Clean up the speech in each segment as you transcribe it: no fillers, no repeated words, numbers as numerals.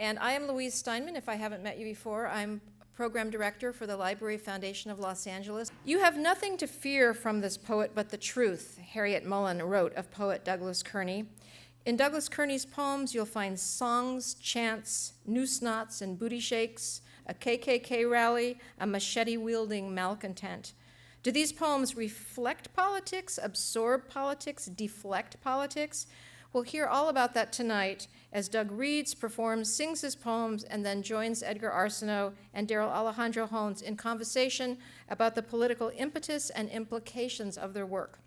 And I am Louise Steinman, if I haven't met you before. I'm Program Director for the Library Foundation of Los Angeles. You have nothing to fear from this poet but the truth, Harriet Mullen wrote of poet Douglas Kearney. In Douglas Kearney's poems, you'll find songs, chants, noose knots and booty shakes, a KKK rally, a machete-wielding malcontent. Do these poems reflect politics, absorb politics, deflect politics? We'll hear all about that tonight as Doug reads, performs, sings his poems, and then joins Edgar Arceneaux and Darrel Alejandro Holnes in conversation about the political impetus and implications of their work.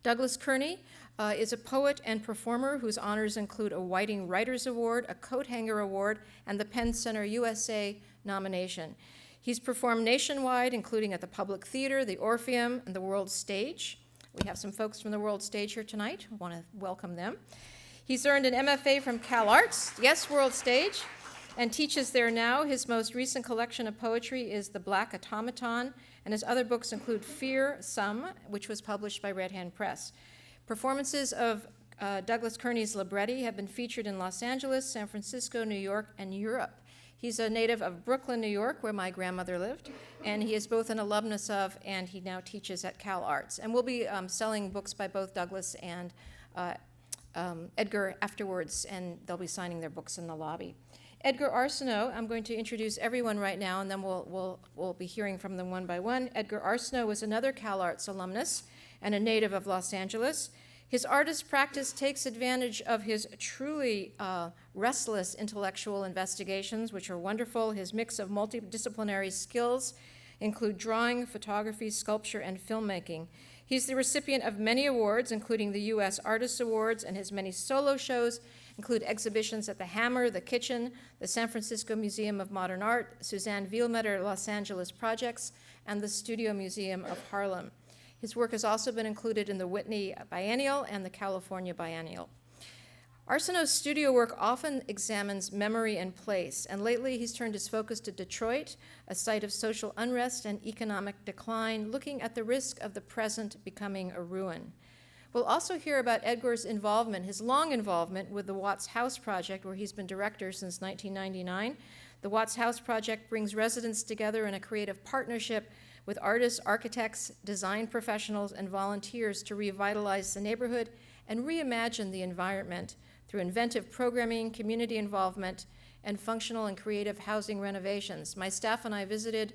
Douglas Kearney is a poet and performer whose honors include a Whiting Writers Award, a Coat Hanger Award, and the Penn Center USA nomination. He's performed nationwide, including at the Public Theater, the Orpheum, and the World Stage. We have some folks from the World Stage here tonight. I want to welcome them. He's earned an MFA from Cal Arts, yes, World Stage, and teaches there now. His most recent collection of poetry is The Black Automaton, and his other books include Fear Some, which was published by Red Hand Press. Performances of Douglas Kearney's libretti have been featured in Los Angeles, San Francisco, New York, and Europe. He's a native of Brooklyn, New York, where my grandmother lived, and he is both an alumnus of, and he now teaches at Cal Arts. And we'll be selling books by both Douglas and Edgar afterwards, and they'll be signing their books in the lobby. Edgar Arceneaux, I'm going to introduce everyone right now, and then we'll be hearing from them one by one. Edgar Arceneaux was another Cal Arts alumnus and a native of Los Angeles. His artist practice takes advantage of his truly restless intellectual investigations, which are wonderful. His mix of multidisciplinary skills include drawing, photography, sculpture, and filmmaking. He's the recipient of many awards, including the U.S. Artists Awards, and his many solo shows include exhibitions at the Hammer, the Kitchen, the San Francisco Museum of Modern Art, Suzanne Vielmetter Los Angeles Projects, and the Studio Museum of Harlem. His work has also been included in the Whitney Biennial and the California Biennial. Arceneaux's studio work often examines memory and place, and lately he's turned his focus to Detroit, a site of social unrest and economic decline, looking at the risk of the present becoming a ruin. We'll also hear about Edgar's involvement, his long involvement with the Watts House Project, where he's been director since 1999. The Watts House Project brings residents together in a creative partnership with artists, architects, design professionals, and volunteers to revitalize the neighborhood and reimagine the environment through inventive programming, community involvement, and functional and creative housing renovations. My staff and I visited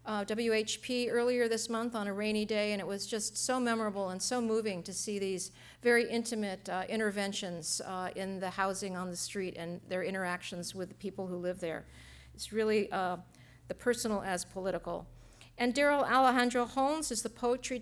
WHP earlier this month on a rainy day, and it was just so memorable and so moving to see these very intimate interventions in the housing on the street and their interactions with the people who live there. It's really the personal as political. And Darrel Alejandro Holnes is the programs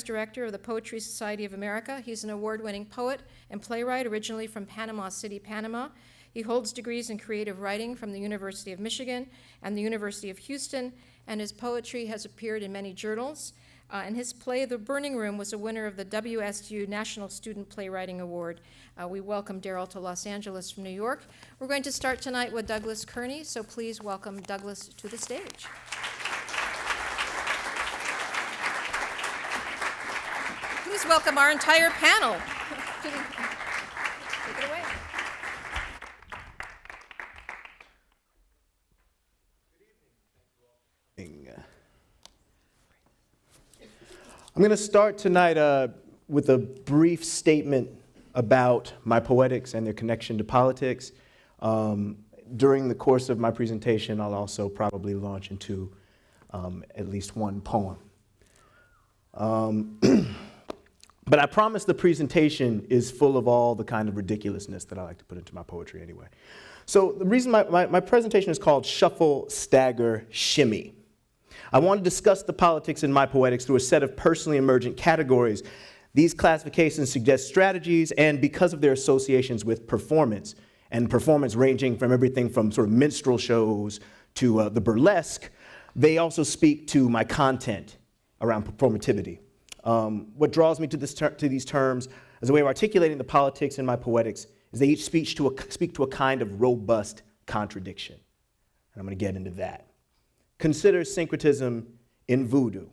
director of the Poetry Society of America. He's an award-winning poet and playwright originally from Panama City, Panama. He holds degrees in creative writing from the University of Michigan and the University of Houston, and his poetry has appeared in many journals. And his play, The Burning Room, was a winner of the WSU National Student Playwriting Award. We welcome Darrel to Los Angeles from New York. We're going to start tonight with Douglas Kearney, so please welcome Douglas to the stage. Please welcome our entire panel. Take it away. I'm going to start tonight with a brief statement about my poetics and their connection to politics. During the course of my presentation, I'll also probably launch into at least one poem. But I promise the presentation is full of all the kind of ridiculousness that I like to put into my poetry anyway. So the reason my presentation is called Shuffle, Stagger, Shimmy. I want to discuss the politics in my poetics through a set of personally emergent categories. These classifications suggest strategies, and because of their associations with performance, and performance ranging from everything from sort of minstrel shows to the burlesque, they also speak to my content around performativity. What draws me to these terms as a way of articulating the politics in my poetics is they each speak to a kind of robust contradiction. And I'm going to get into that. Consider syncretism in voodoo,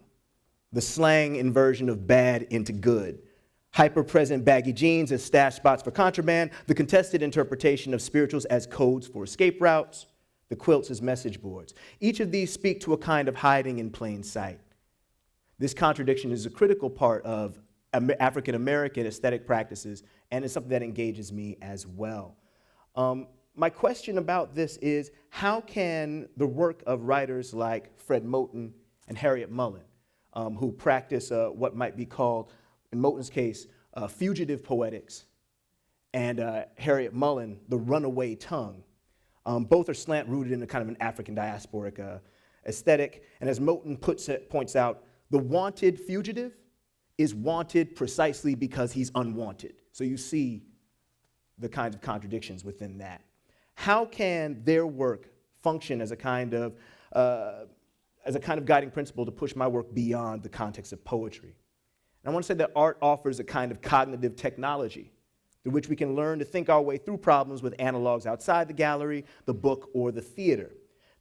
the slang inversion of bad into good. hyper-present baggy jeans as stash spots for contraband, the contested interpretation of spirituals as codes for escape routes, the quilts as message boards. Each of these speak to a kind of hiding in plain sight. This contradiction is a critical part of African-American aesthetic practices, and it's something that engages me as well. My question about this is, how can the work of writers like Fred Moten and Harriet Mullen, who practice what might be called, in Moten's case, fugitive poetics, and Harriet Mullen, the runaway tongue. Both are slant-rooted in a kind of an African diasporic aesthetic, and as Moten points out, the wanted fugitive is wanted precisely because he's unwanted. So you see the kinds of contradictions within that. How can their work function as a kind of guiding principle to push my work beyond the context of poetry? And I want to say that art offers a kind of cognitive technology through which we can learn to think our way through problems with analogs outside the gallery, the book, or the theater.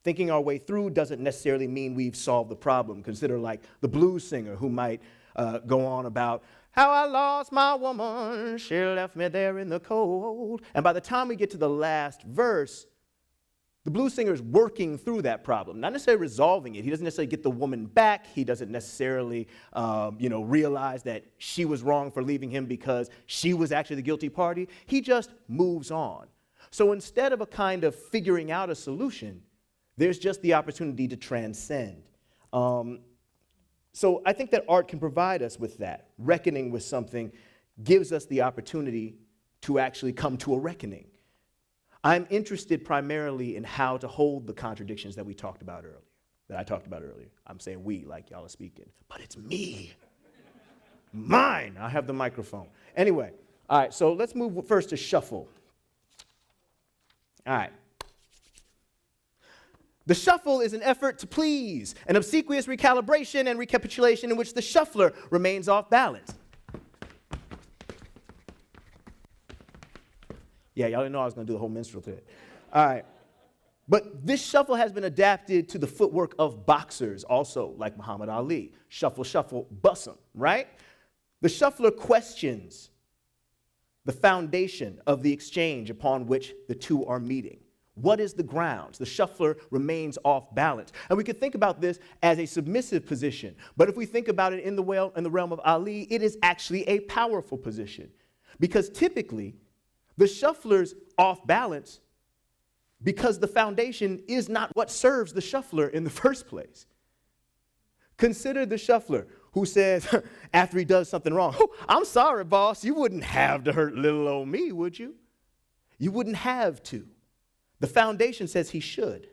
Thinking our way through doesn't necessarily mean we've solved the problem. Consider like the blues singer who might go on about how I lost my woman, she left me there in the cold. And by the time we get to the last verse, the blues singer is working through that problem, not necessarily resolving it. He doesn't necessarily get the woman back. He doesn't necessarily realize that she was wrong for leaving him because she was actually the guilty party. He just moves on. So instead of a kind of figuring out a solution, there's just the opportunity to transcend. So I think that art can provide us with that. Reckoning with something gives us the opportunity to actually come to a reckoning. I'm interested primarily in how to hold the contradictions that I talked about earlier. I'm saying we, like y'all are speaking, but it's me. Mine. I have the microphone. Anyway, all right, so let's move first to shuffle. All right. The shuffle is an effort to please, an obsequious recalibration and recapitulation in which the shuffler remains off balance. Yeah, y'all didn't know I was going to do the whole minstrel today. All right. But this shuffle has been adapted to the footwork of boxers, also like Muhammad Ali. Shuffle, shuffle, bust 'em, right? The shuffler questions the foundation of the exchange upon which the two are meeting. What is the grounds? The shuffler remains off balance. And we could think about this as a submissive position. But if we think about it in the realm of Ali, it is actually a powerful position. Because typically, the shuffler's off balance because the foundation is not what serves the shuffler in the first place. Consider the shuffler who says, after he does something wrong, "Oh, I'm sorry, boss, you wouldn't have to hurt little old me, would you? You wouldn't have to." The foundation says he should.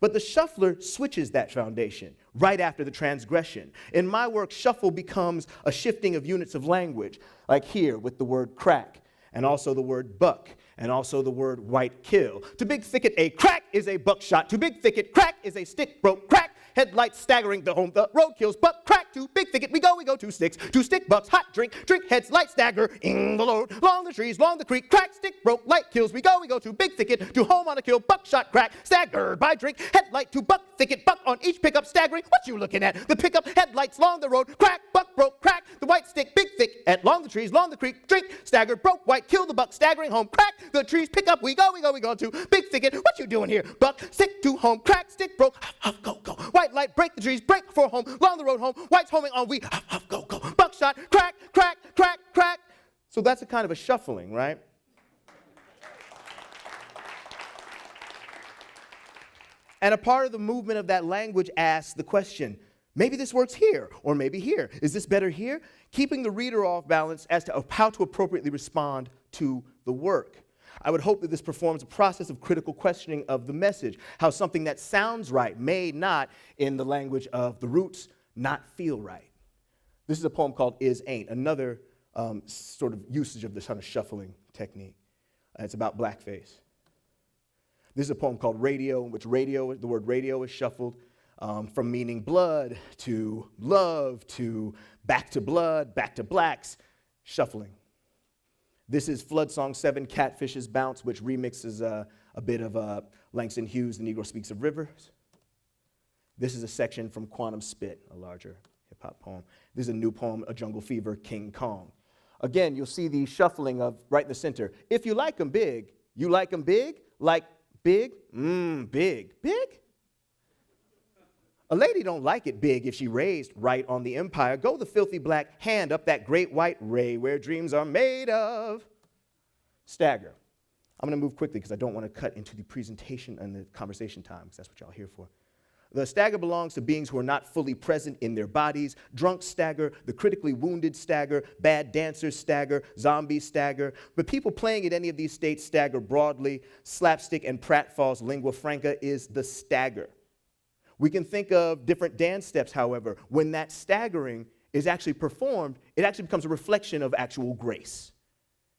But the shuffler switches that foundation right after the transgression. In my work, shuffle becomes a shifting of units of language, like here with the word crack, and also the word buck, and also the word white kill. To big thicket, a crack is a buckshot. To big thicket, crack is a stick broke crack. Headlights staggering the home, the road kills, buck crack to big thicket, we go two sticks, two stick bucks, hot drink, heads, light stagger, in the load, long the trees, long the creek, crack, stick broke, light kills, we go to big thicket, to home on a kill, buckshot, crack, staggered by drink, headlight to buck thicket, buck on each pickup, staggering, what you looking at? The pickup, headlights, long the road, crack, buck broke, crack, the white stick, big thick, at long the trees, long the creek, drink, staggered, broke, white, kill the buck, staggering home, crack, the trees, pick up, we go to big thicket, what you doing here? Buck, stick to home, crack, stick broke, huff, go, white light, break the trees, break for home, along the road home, white's homing on we, huff, go, buckshot, crack. So that's a kind of a shuffling, right? And a part of the movement of that language asks the question, maybe this works here, or maybe here. Is this better here? Keeping the reader off balance as to how to appropriately respond to the work. I would hope that this performs a process of critical questioning of the message, how something that sounds right may not, in the language of the roots, not feel right. This is a poem called Is Ain't, another sort of usage of this kind of shuffling technique. It's about blackface. This is a poem called Radio, in which the word radio is shuffled from meaning blood to love to back to blood, back to blacks, shuffling. This is Flood Song 7, Catfish's Bounce, which remixes a bit of Langston Hughes' The Negro Speaks of Rivers. This is a section from Quantum Spit, a larger hip-hop poem. This is a new poem, A Jungle Fever, King Kong. Again, you'll see the shuffling of right in the center. If you like them big, you like them big? Like big? Big. Big? A lady don't like it big if she raised right on the empire. Go the filthy black hand up that great white ray where dreams are made of. Stagger. I'm going to move quickly because I don't want to cut into the presentation and the conversation time because that's what y'all here for. The stagger belongs to beings who are not fully present in their bodies. Drunks stagger, the critically wounded stagger, bad dancers stagger, zombies stagger. But people playing in any of these states stagger broadly. Slapstick and pratfalls lingua franca is the stagger. We can think of different dance steps, however. When that staggering is actually performed, it actually becomes a reflection of actual grace.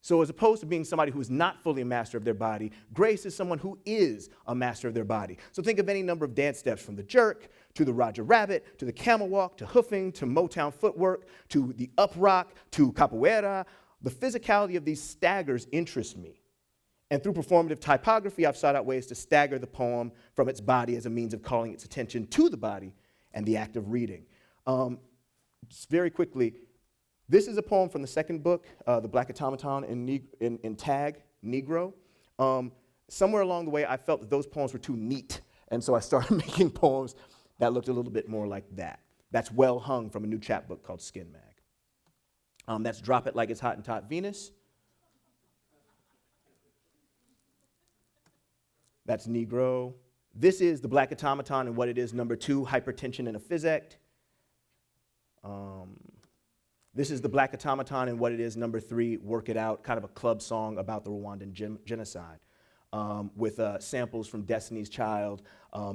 So as opposed to being somebody who is not fully a master of their body, grace is someone who is a master of their body. So think of any number of dance steps, from the jerk, to the Roger Rabbit, to the camel walk, to hoofing, to Motown footwork, to the up rock, to capoeira. The physicality of these staggers interests me. And through performative typography, I've sought out ways to stagger the poem from its body as a means of calling its attention to the body and the act of reading. Just very quickly, this is a poem from the second book, The Black Automaton in Tag, Negro. Somewhere along the way, I felt that those poems were too neat, and so I started making poems that looked a little bit more like that. That's Well Hung from a new chapbook called Skin Mag. That's Drop It Like It's Hot and Tot Venus. That's Negro. This is The Black Automaton and What It Is, number 2, Hypertension in a Physect. This is The Black Automaton and What It Is, number 3, Work It Out, kind of a club song about the Rwandan genocide, with samples from Destiny's Child,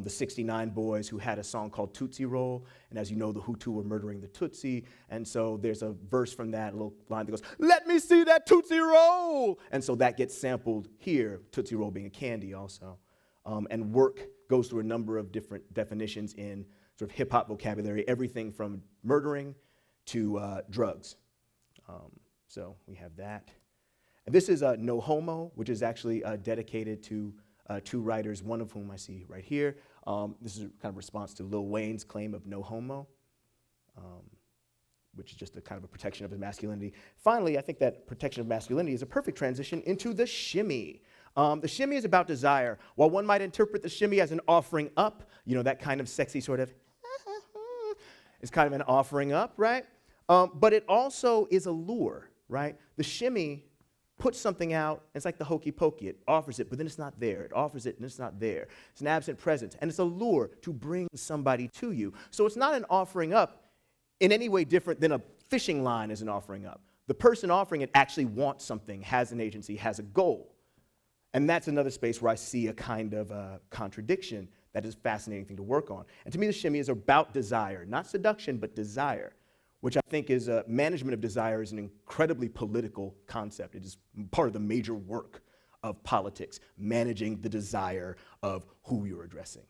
the 69 Boys, who had a song called Tootsie Roll, and as you know, the Hutu were murdering the Tutsi, and so there's a verse from that, a little line that goes, "Let me see that Tootsie Roll!" And so that gets sampled here, Tootsie Roll being a candy also. And work goes through a number of different definitions in sort of hip-hop vocabulary, everything from murdering to drugs. So we have that. And this is No Homo, which is actually dedicated to 2 writers, one of whom I see right here. This is kind of a response to Lil Wayne's claim of no homo, which is just a kind of a protection of his masculinity. Finally, I think that protection of masculinity is a perfect transition into the shimmy. The shimmy is about desire. While one might interpret the shimmy as an offering up, you know, that kind of sexy sort of, it's kind of an offering up, right? But it also is a lure, right? The shimmy puts something out, and it's like the hokey pokey. It offers it, but then it's not there. It offers it, and it's not there. It's an absent presence, and it's a lure to bring somebody to you. So it's not an offering up in any way different than a fishing line is an offering up. The person offering it actually wants something, has an agency, has a goal. And that's another space where I see a kind of contradiction that is a fascinating thing to work on. And to me, the shimmy is about desire, not seduction, but desire, which I think is management of desire is an incredibly political concept. It is part of the major work of politics, managing the desire of who you're addressing,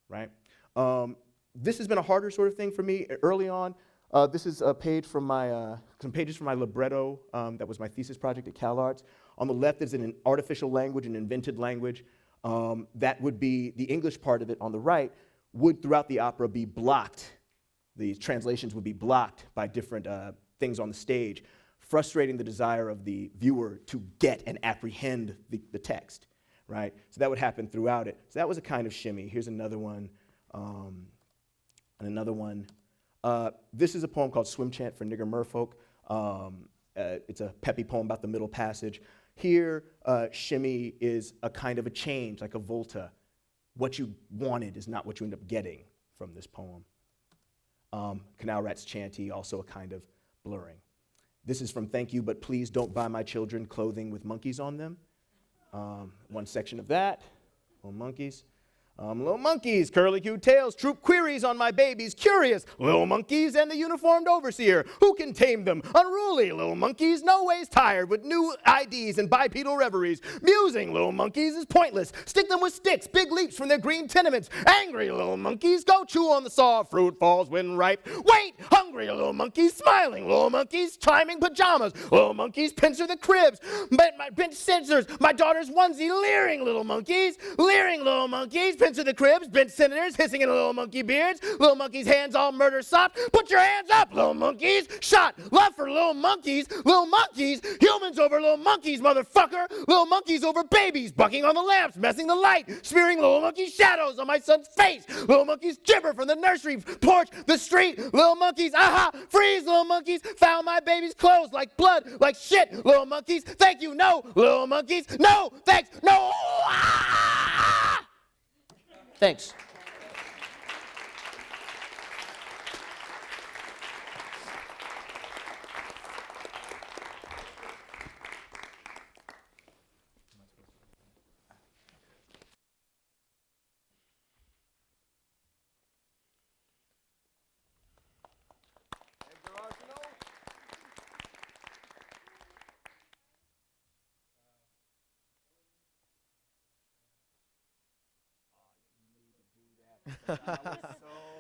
right? This has been a harder sort of thing for me early on. This is a page from some pages from my libretto that was my thesis project at CalArts. On the left is an artificial language, an invented language. That would be the English part of it. On the right would, throughout the opera, be blocked. The translations would be blocked by different things on the stage, frustrating the desire of the viewer to get and apprehend the text, right? So that would happen throughout it. So that was a kind of shimmy. Here's another one, and another one. This is a poem called Swim Chant for Nigger Merfolk. It's a peppy poem about the middle passage. Here, shimmy is a kind of a change, like a volta. What you wanted is not what you end up getting from this poem. Canal Rat's Chanty, also a kind of blurring. This is from Thank You, But Please Don't Buy My Children Clothing with Monkeys on Them. One section of that, little monkeys. Little monkeys, curly-cued tails, troop queries on my babies, curious, little monkeys and the uniformed overseer, who can tame them, unruly little monkeys, no ways tired with new IDs and bipedal reveries, musing little monkeys is pointless, stick them with sticks, big leaps from their green tenements, angry little monkeys, go chew on the saw, fruit falls when ripe, wait, hungry little monkeys, smiling little monkeys, chiming pajamas, little monkeys, pincer the cribs, but my pinch scissors, my daughter's onesie, leering little monkeys, been to the cribs, been senators, hissing in little monkey beards. Little monkeys' hands all murder soft. Put your hands up, little monkeys. Shot, love for little monkeys. Little monkeys, humans over little monkeys, motherfucker. Little monkeys over babies, bucking on the lamps, messing the light, smearing little monkey shadows on my son's face. Little monkeys gibber from the nursery porch, the street. Little monkeys, aha, freeze, little monkeys. Found my baby's clothes like blood, like shit. Little monkeys, thank you, no. Little monkeys, no, thanks, no. Ah! Thanks. Edgar Arceneaux. I was so sure.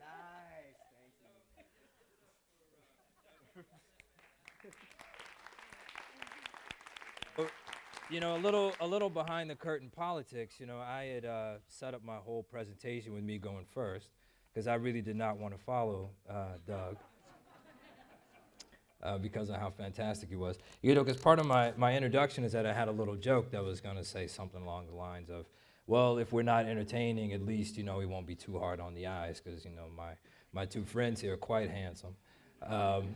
Nice, thank you. You know, a little behind the curtain politics. You know, I had set up my whole presentation with me going first because I really did not want to follow Doug because of how fantastic he was. You know, because part of my introduction is that I had a little joke that was going to say something along the lines of, well, if we're not entertaining, at least, you know, we won't be too hard on the eyes because, you know, my two friends here are quite handsome. And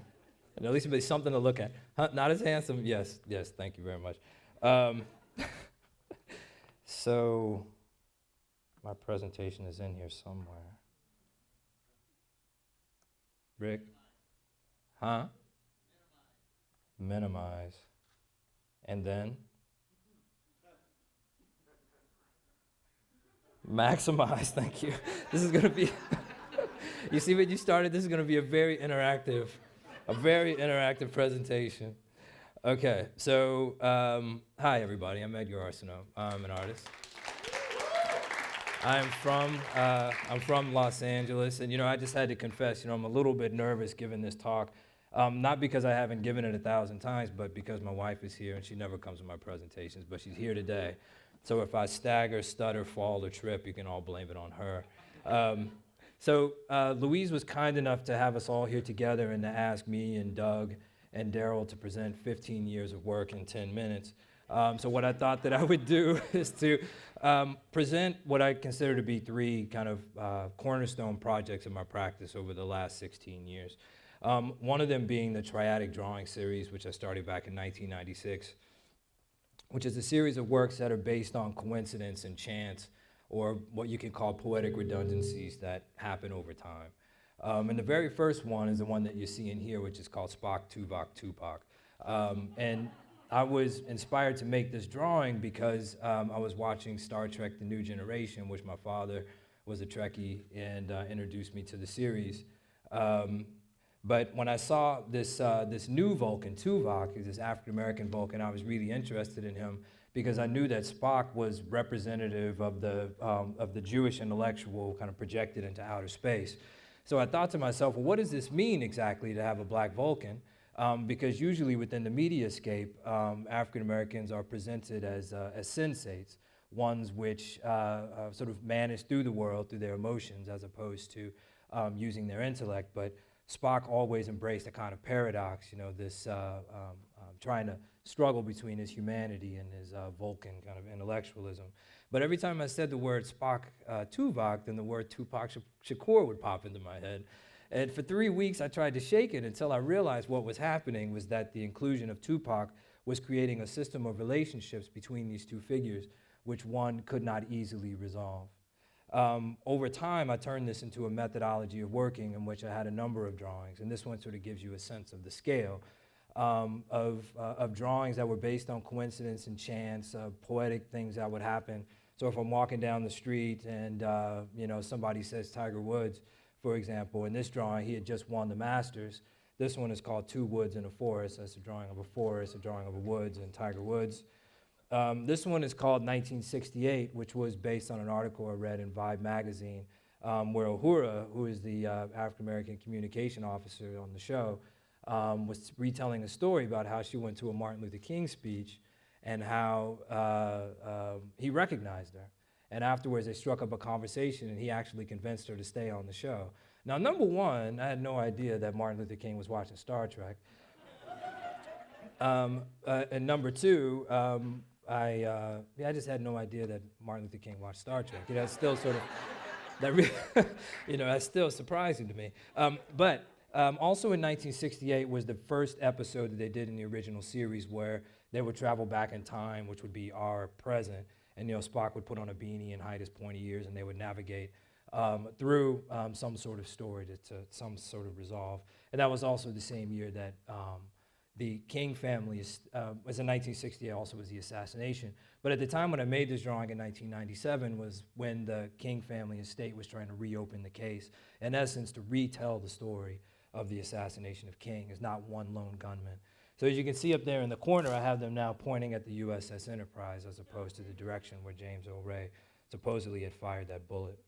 at least it'll be something to look at. Huh? Not as handsome? Yes, thank you very much. So my presentation is in here somewhere. Rick? Huh? Minimize. And then? Maximize, thank you. This is gonna be, you see what you started? This is gonna be a very interactive presentation. Okay, so, hi everybody, I'm Edgar Arceneaux. I'm an artist. I'm from Los Angeles, and you know, I just had to confess, you know, I'm a little bit nervous giving this talk. Not because I haven't given it 1,000 times, but because my wife is here and she never comes to my presentations, but she's here today. So if I stagger, stutter, fall, or trip, you can all blame it on her. So Louise was kind enough to have us all here together and to ask me and Doug and Darrel to present 15 years of work in 10 minutes. So what I thought that I would do is to present what I consider to be 3 kind of cornerstone projects in my practice over the last 16 years. One of them being the Triadic Drawing Series, which I started back in 1996, which is a series of works that are based on coincidence and chance, or what you can call poetic redundancies that happen over time. And the very first one is the one that you see in here, which is called Spock, Tuvok, Tupac. And I was inspired to make this drawing because I was watching Star Trek: The New Generation, which my father was a Trekkie and introduced me to the series. But when I saw this new Vulcan, Tuvok, this African-American Vulcan, I was really interested in him because I knew that Spock was representative of the Jewish intellectual kind of projected into outer space. So I thought to myself, well, what does this mean exactly to have a black Vulcan? Because usually within the mediascape, African-Americans are presented as sensates, ones which sort of manage through the world through their emotions as opposed to using their intellect. But Spock always embraced a kind of paradox, you know, this trying to struggle between his humanity and his Vulcan kind of intellectualism. But every time I said the word Spock Tuvok, then the word Tupac Shakur would pop into my head. And for 3 weeks, I tried to shake it until I realized what was happening was that the inclusion of Tupac was creating a system of relationships between these two figures, which one could not easily resolve. Over time, I turned this into a methodology of working in which I had a number of drawings, and this one sort of gives you a sense of the scale of drawings that were based on coincidence and chance, poetic things that would happen. So if I'm walking down the street and you know, somebody says Tiger Woods, for example, in this drawing, he had just won the Masters. This one is called Two Woods in a Forest. That's a drawing of a forest, a drawing of a woods, and Tiger Woods. This one is called 1968, which was based on an article I read in Vibe magazine, where Uhura, who is the African-American communication officer on the show, was retelling a story about how she went to a Martin Luther King speech and how he recognized her. And afterwards, they struck up a conversation, and he actually convinced her to stay on the show. Now, number one, I had no idea that Martin Luther King was watching Star Trek. And number two, I just had no idea that Martin Luther King watched Star Trek. You know, it's still sort of, that's still surprising to me. But also in 1968 was the first episode that they did in the original series where they would travel back in time, which would be our present. And Spock would put on a beanie and hide his pointy ears, and they would navigate through some sort of story to some sort of resolve. And that was also the same year that the King family was in 1968, also was the assassination. But at the time when I made this drawing in 1997 was when the King family estate was trying to reopen the case, in essence, to retell the story of the assassination of King as not one lone gunman. So as you can see up there in the corner, I have them now pointing at the USS Enterprise as opposed to the direction where James O. Ray supposedly had fired that bullet.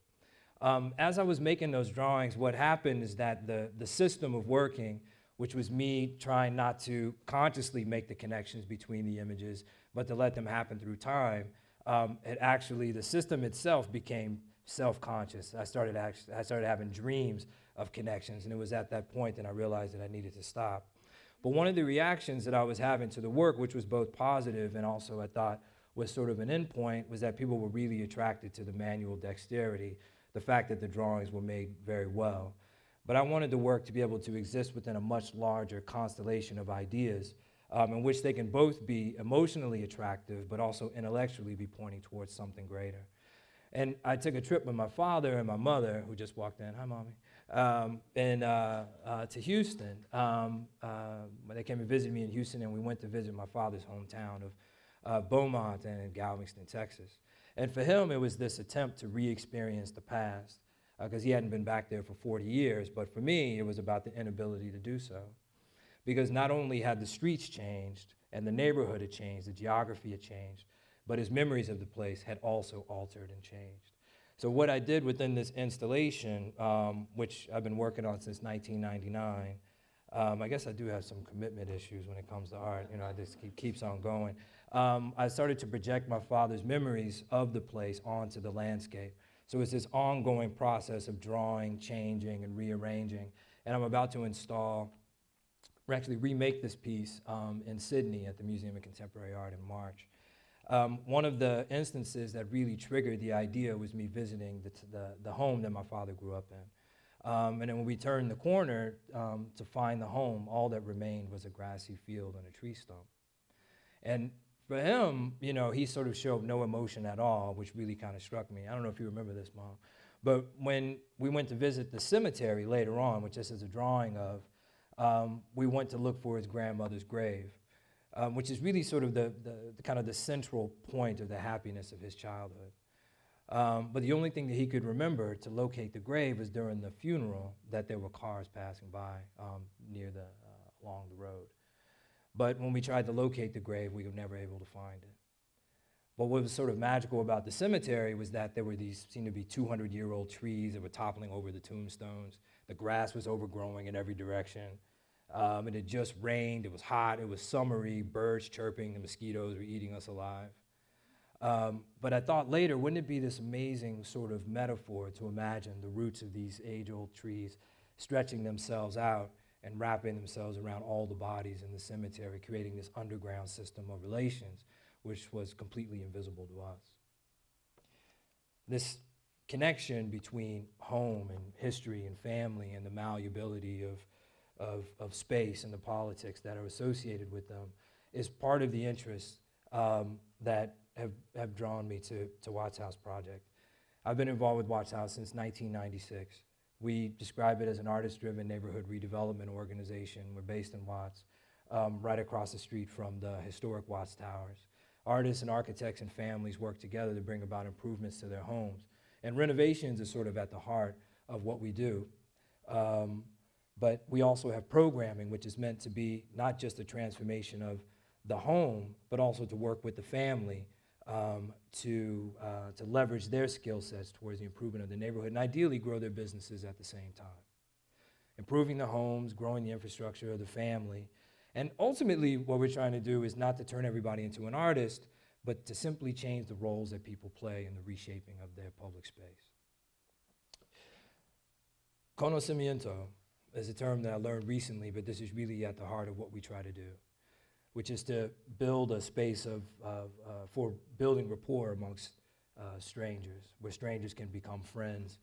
As I was making those drawings, what happened is that the system of working, which was me trying not to consciously make the connections between the images, but to let them happen through time, the system itself became self-conscious. I started having dreams of connections, and it was at that point that I realized that I needed to stop. But one of the reactions that I was having to the work, which was both positive and also I thought was sort of an endpoint, was that people were really attracted to the manual dexterity, the fact that the drawings were made very well. But I wanted the work to be able to exist within a much larger constellation of ideas in which they can both be emotionally attractive, but also intellectually be pointing towards something greater. And I took a trip with my father and my mother, who just walked in, hi, Mommy, to Houston. They came and visited me in Houston, and we went to visit my father's hometown of Beaumont and Galveston, Texas. And for him, it was this attempt to re-experience the past, because he hadn't been back there for 40 years. But for me, it was about the inability to do so. Because not only had the streets changed, and the neighborhood had changed, the geography had changed, but his memories of the place had also altered and changed. So what I did within this installation, which I've been working on since 1999, I guess I do have some commitment issues when it comes to art. I just keeps on going. I started to project my father's memories of the place onto the landscape. So it's this ongoing process of drawing, changing, and rearranging. And I'm about to actually remake this piece in Sydney at the Museum of Contemporary Art in March. One of the instances that really triggered the idea was me visiting the home that my father grew up in. And then when we turned the corner to find the home, all that remained was a grassy field and a tree stump. And for him, he sort of showed no emotion at all, which really kind of struck me. I don't know if you remember this, Mom, but when we went to visit the cemetery later on, which this is a drawing of, we went to look for his grandmother's grave. Which is really sort of the kind of the central point of the happiness of his childhood. But the only thing that he could remember to locate the grave was during the funeral that there were cars passing by along the road. But when we tried to locate the grave, we were never able to find it. But what was sort of magical about the cemetery was that there were these, seemed to be 200-year-old trees that were toppling over the tombstones. The grass was overgrowing in every direction. It had just rained, it was hot, it was summery, birds chirping, the mosquitoes were eating us alive. But I thought later, wouldn't it be this amazing sort of metaphor to imagine the roots of these age-old trees stretching themselves out and wrapping themselves around all the bodies in the cemetery, creating this underground system of relations, which was completely invisible to us. This connection between home and history and family and the malleability of space and the politics that are associated with them is part of the interests that have drawn me to Watts House Project. I've been involved with Watts House since 1996. We describe it as an artist-driven neighborhood redevelopment organization. We're based in Watts, right across the street from the historic Watts Towers. Artists and architects and families work together to bring about improvements to their homes. And renovations is sort of at the heart of what we do. But we also have programming, which is meant to be not just a transformation of the home, but also to work with the family to leverage their skill sets towards the improvement of the neighborhood and ideally grow their businesses at the same time. Improving the homes, growing the infrastructure of the family. And ultimately, what we're trying to do is not to turn everybody into an artist, but to simply change the roles that people play in the reshaping of their public space. Conocimiento is a term that I learned recently, but this is really at the heart of what we try to do, which is to build a space for building rapport amongst strangers, where strangers can become friends,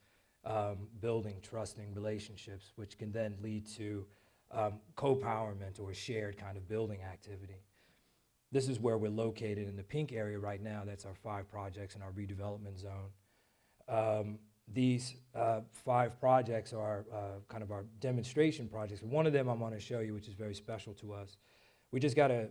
building trusting relationships, which can then lead to co-powerment or shared kind of building activity. This is where we're located in the pink area right now. That's our 5 projects in our redevelopment zone. These 5 projects are kind of our demonstration projects. One of them I'm going to show you, which is very special to us. We just got a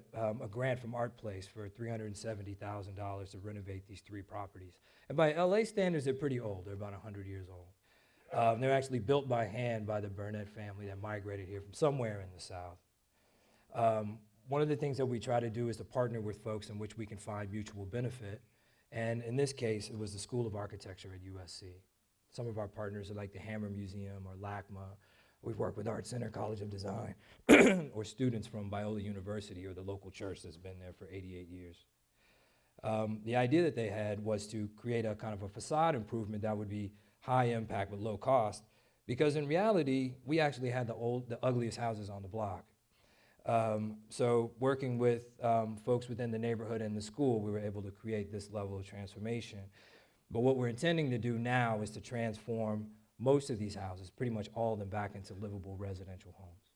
grant from Art Place for $370,000 to renovate these 3 properties. And by LA standards, they're pretty old. They're about 100 years old. They're actually built by hand by the Burnett family that migrated here from somewhere in the South. One of the things that we try to do is to partner with folks in which we can find mutual benefit. And in this case, it was the School of Architecture at USC. Some of our partners are like the Hammer Museum or LACMA. We've worked with Art Center College of Design or students from Biola University or the local church that's been there for 88 years. The idea that they had was to create a kind of a facade improvement that would be high impact but low cost, because in reality, we actually had the ugliest houses on the block. So working with folks within the neighborhood and the school, we were able to create this level of transformation. But what we're intending to do now is to transform most of these houses, pretty much all of them, back into livable residential homes.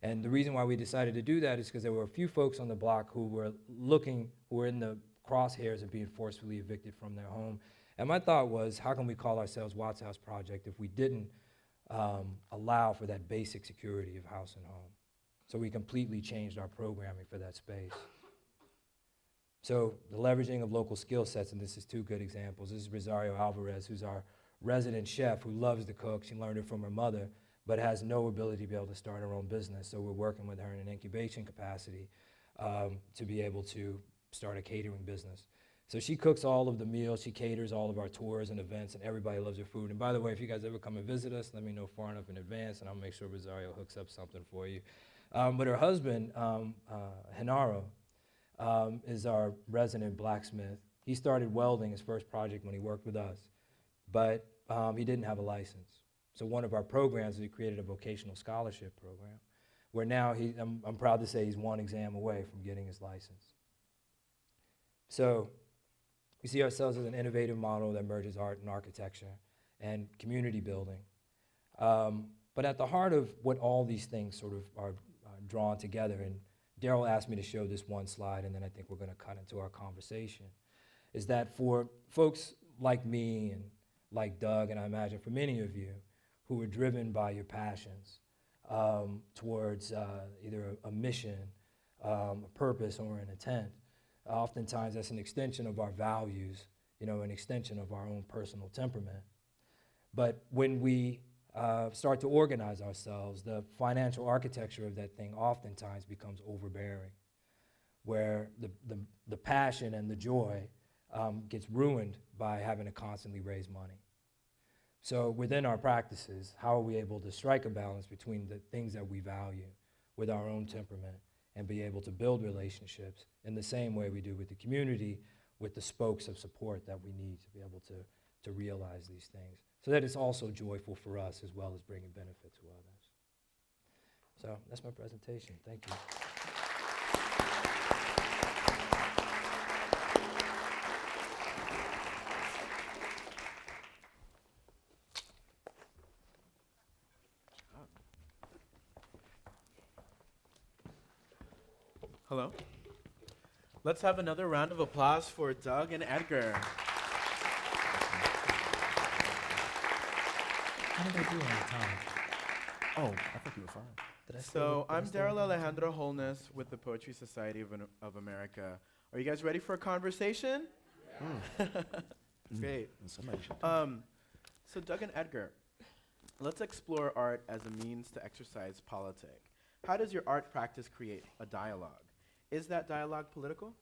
And the reason why we decided to do that is because there were a few folks on the block who were in the crosshairs of being forcefully evicted from their home. And my thought was, how can we call ourselves Watts House Project if we didn't allow for that basic security of house and home? So we completely changed our programming for that space. So the leveraging of local skill sets, and this is 2 good examples. This is Rosario Alvarez, who's our resident chef who loves to cook. She learned it from her mother, but has no ability to be able to start her own business. So we're working with her in an incubation capacity to be able to start a catering business. So she cooks all of the meals, she caters all of our tours and events, and everybody loves her food. And by the way, if you guys ever come and visit us, let me know far enough in advance, and I'll make sure Rosario hooks up something for you. But her husband, Genaro, is our resident blacksmith. He started welding his first project when he worked with us, but he didn't have a license. So one of our programs, we created a vocational scholarship program, where now I'm proud to say he's 1 exam away from getting his license. So we see ourselves as an innovative model that merges art and architecture and community building. But at the heart of what all these things sort of are drawn together, and Darrel asked me to show this 1 slide, and then I think we're going to cut into our conversation, is that for folks like me and like Doug, and I imagine for many of you, who are driven by your passions towards either a mission, a purpose, or an intent, oftentimes that's an extension of our values, an extension of our own personal temperament. But when we start to organize ourselves, the financial architecture of that thing oftentimes becomes overbearing, where the passion and the joy gets ruined by having to constantly raise money. So within our practices, how are we able to strike a balance between the things that we value with our own temperament and be able to build relationships in the same way we do with the community, with the spokes of support that we need to be able to realize these things, so that it's also joyful for us as well as bringing benefit to others. So that's my presentation. Thank you. Hello. Let's have another round of applause for Doug and Edgar. How did I do on the time? Oh, I think you were fine. So I'm Darrel Alejandro Holnes with the Poetry Society of America. Are you guys ready for a conversation? Yeah. Great. Somebody should. So Doug and Edgar, let's explore art as a means to exercise politic. How does your art practice create a dialogue? Is that dialogue political?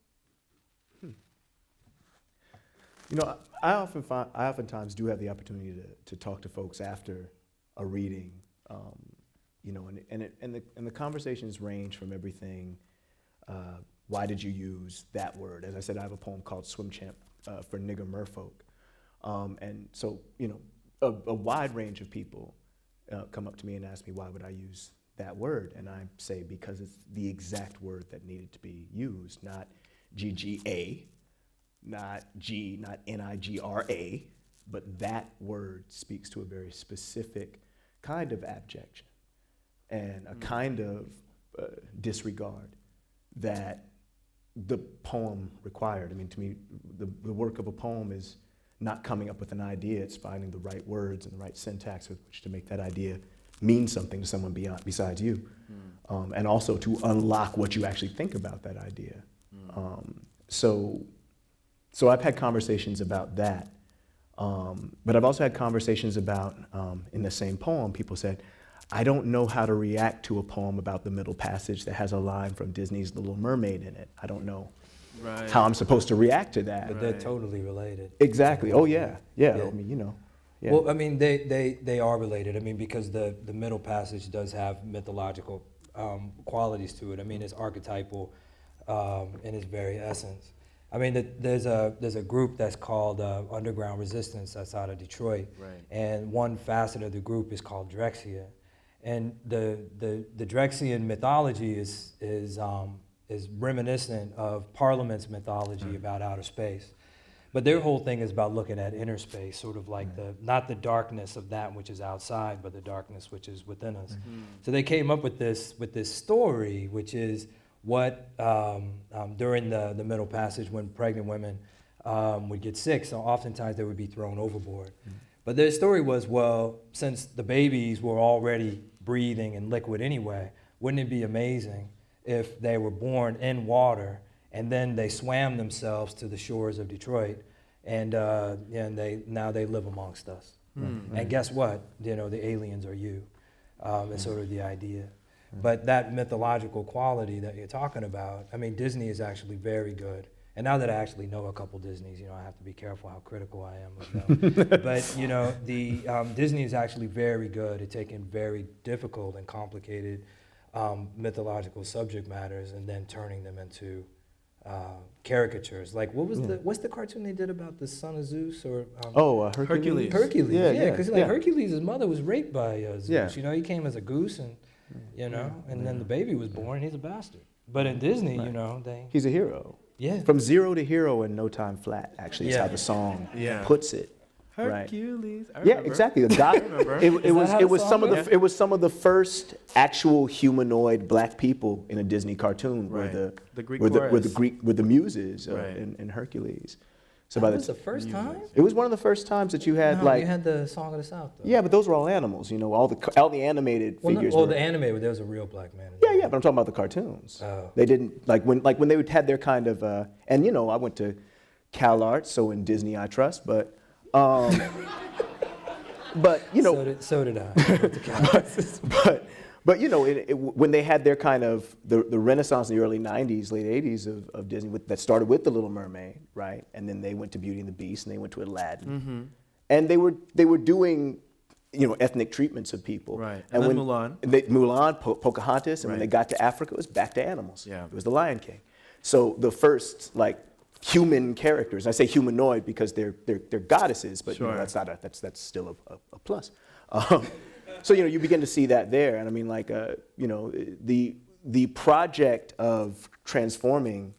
I oftentimes do have the opportunity to talk to folks after a reading, and the conversations range from everything why did you use that word? As I said, I have a poem called Swim Champ for Nigger Merfolk. And so, a wide range of people come up to me and ask me, why would I use that word? And I say, because it's the exact word that needed to be used, not GGA, not NIGRA, but that word speaks to a very specific kind of abjection and a kind of disregard that the poem required. I mean, to me, the work of a poem is not coming up with an idea, it's finding the right words and the right syntax with which to make that idea mean something to someone besides you, and also to unlock what you actually think about that idea. So I've had conversations about that, but I've also had conversations about, in the same poem, people said, I don't know how to react to a poem about the Middle Passage that has a line from Disney's Little Mermaid in it. I don't know how I'm supposed to react to that. But they're totally related. Exactly. Oh, yeah. I mean, yeah. Well, I mean, they are related. I mean, because the Middle Passage does have mythological qualities to it. I mean, it's archetypal in its very essence. I mean, there's a group that's called Underground Resistance that's out of Detroit, and one facet of the group is called Drexia, and the Drexian mythology is reminiscent of Parliament's mythology about outer space. But their whole thing is about looking at inner space, sort of like not the darkness of that which is outside, but the darkness which is within us. So they came up with this story, which is what during the Middle Passage, when pregnant women would get sick, so oftentimes they would be thrown overboard. But their story was, well, since the babies were already breathing in liquid anyway, wouldn't it be amazing if they were born in water and then they swam themselves to the shores of Detroit, and now they live amongst us. And guess what? The aliens are you. It's sort of the idea. But that mythological quality that you're talking about, I mean, Disney is actually very good. And now that I actually know a couple Disneys, I have to be careful how critical I am of them. But, Disney is actually very good at taking very difficult and complicated mythological subject matters and then turning them into caricatures. Like, what's the cartoon they did about the son of Zeus? Or Hercules. Hercules, Yeah, because Hercules' mother was raped by Zeus. Yeah. He came as a goose, and then the baby was born. He's a bastard. But in Disney, He's a hero. Yeah. From zero to hero in no time flat, actually, is how the song puts it. Hercules. Right. Yeah, exactly. It was some of the first actual humanoid black people in a Disney cartoon were the muses in Hercules. So that was the first time? It was one of the first times that you had you had the Song of the South, though. Yeah, but those were all animals. All the animated figures. The animated, there was a real black man. Yeah, but I'm talking about the cartoons. Oh. They didn't when they had their kind of and I went to CalArts, so in Disney I trust, but So did I. But when they had their kind of the Renaissance in the early '90s, late '80s of Disney that started with The Little Mermaid, right? And then they went to Beauty and the Beast, and they went to Aladdin, and they were doing ethnic treatments of people, right? And then Mulan, Pocahontas, and when they got to Africa, it was back to animals. Yeah, it was the Lion King. So the first human characters. I say humanoid because they're goddesses, but that's still a plus. So you begin to see that there, and I mean the project of transforming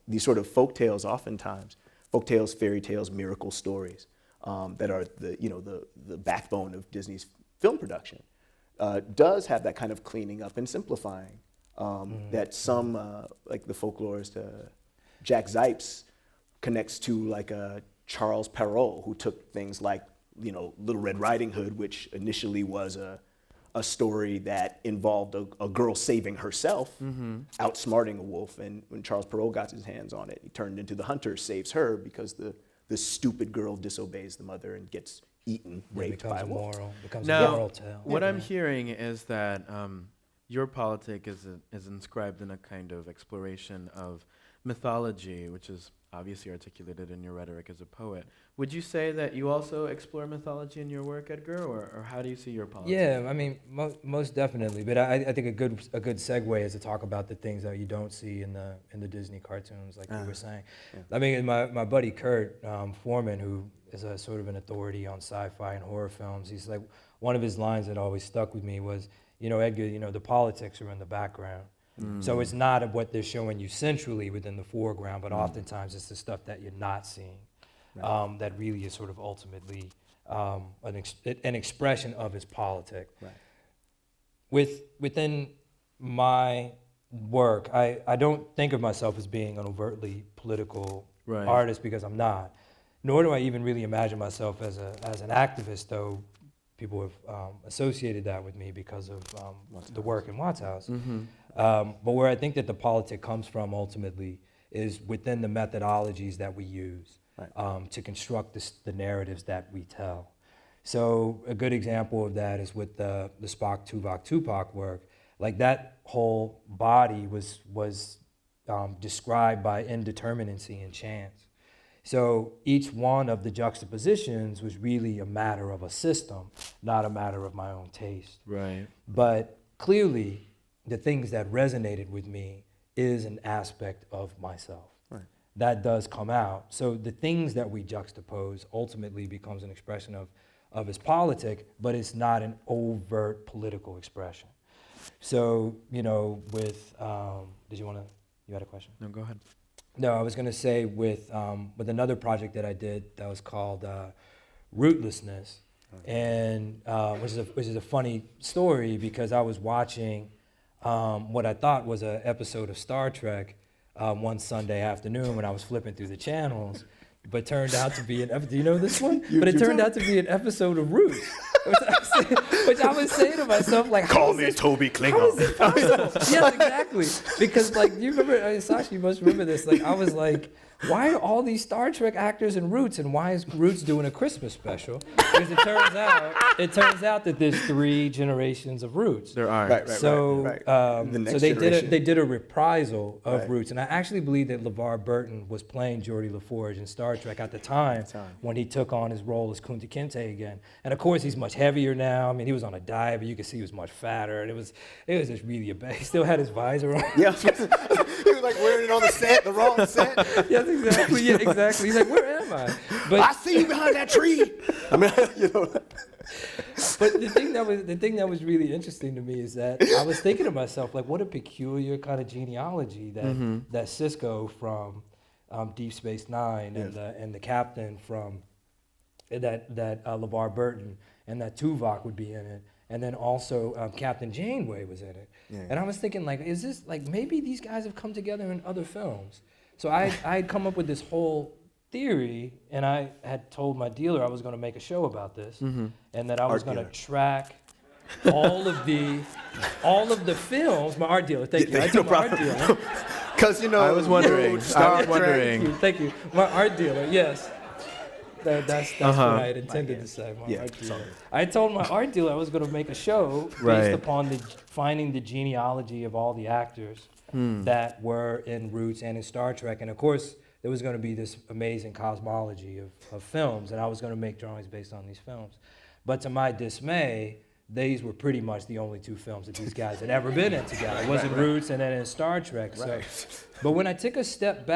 these sort of folktales, oftentimes folktales, fairy tales, miracle stories that are the backbone of Disney's film production, does have that kind of cleaning up and simplifying that some like the folklorist Jack Zipes connects to Charles Perrault, who took things like Little Red Riding Hood, which initially was a story that involved a girl saving herself, outsmarting a wolf, and when Charles Perrault got his hands on it, he turned into the hunter, saves her because the stupid girl disobeys the mother and gets eaten, raped by a wolf. Becomes a moral tale. What I'm hearing is that your politic is inscribed in a kind of exploration of mythology, which is obviously articulated in your rhetoric as a poet, would you say that you also explore mythology in your work, Edgar, or how do you see your politics? Yeah, I mean, most definitely. But I think a good segue is to talk about the things that you don't see in the Disney cartoons, like you were saying. Yeah. I mean, my buddy Kurt Foreman, who is a sort of an authority on sci-fi and horror films, he's like, one of his lines that always stuck with me was, Edgar, the politics are in the background. So it's not what they're showing you centrally within the foreground, but oftentimes it's the stuff that you're not seeing that really is sort of ultimately an expression of his politic. Right. Within my work, I don't think of myself as being an overtly political artist, because I'm not. Nor do I even really imagine myself as an activist, though people have associated that with me because of the work in Watts House. But where I think that the politic comes from ultimately is within the methodologies that we use to construct the narratives that we tell. So a good example of that is with the Spock, Tuvok, Tupac work. Like, that whole body was described by indeterminacy and chance. So each one of the juxtapositions was really a matter of a system, not a matter of my own taste. Right. But clearly, the things that resonated with me is an aspect of myself. Right. That does come out. So the things that we juxtapose ultimately becomes an expression of his politic, but it's not an overt political expression. So, with, you had a question? No, go ahead. No, I was going to say with another project that I did that was called Rootlessness, and which is a funny story, because I was watching what I thought was an episode of Star Trek one Sunday afternoon when I was flipping through the channels, but turned out to be do you know this one? But it turned out to be an episode of Roots, which I was saying to myself, like, call me Toby Klingon. Yes, exactly. Because, like, you remember, Sasha, you must remember this. Like, I was like, why are all these Star Trek actors in Roots, and why is Roots doing a Christmas special? Because it turns out that there's 3 generations of Roots. There are. Right. So they did a reprisal of Roots, and I actually believe that LeVar Burton was playing Geordie LaForge in Star Trek at the time when he took on his role as Kunta Kinte again. And of course, he's much heavier now. I mean, he was on a diet, but you could see he was much fatter, and it was just really he still had his visor on. Yeah, he was like wearing it on the set, the wrong set. Yes, exactly. Yeah, exactly. He's like, where am I? But I see you behind that tree. I mean, But the thing that was really interesting to me is that I was thinking to myself, like, what a peculiar kind of genealogy that Cisco from Deep Space Nine and the captain from that LeVar Burton and that Tuvok would be in it, and then also Captain Janeway was in it. Yeah. And I was thinking, like, is this, like, maybe these guys have come together in other films? So I had come up with this whole theory, and I had told my dealer I was going to make a show about this, and that I was going to track all of the films. My art dealer, thank you. I told my art dealer. Because I was wondering. Thank you. My art dealer, yes. That's what I had intended to say. My art dealer. I told my art dealer I was going to make a show based upon finding the genealogy of all the actors that were in Roots and in Star Trek, and of course there was going to be this amazing cosmology of films, and I was going to make drawings based on these films. But to my dismay, these were pretty much the only 2 films that these guys had ever been in together. It was in Roots and then in Star Trek. So, but when I took a step back.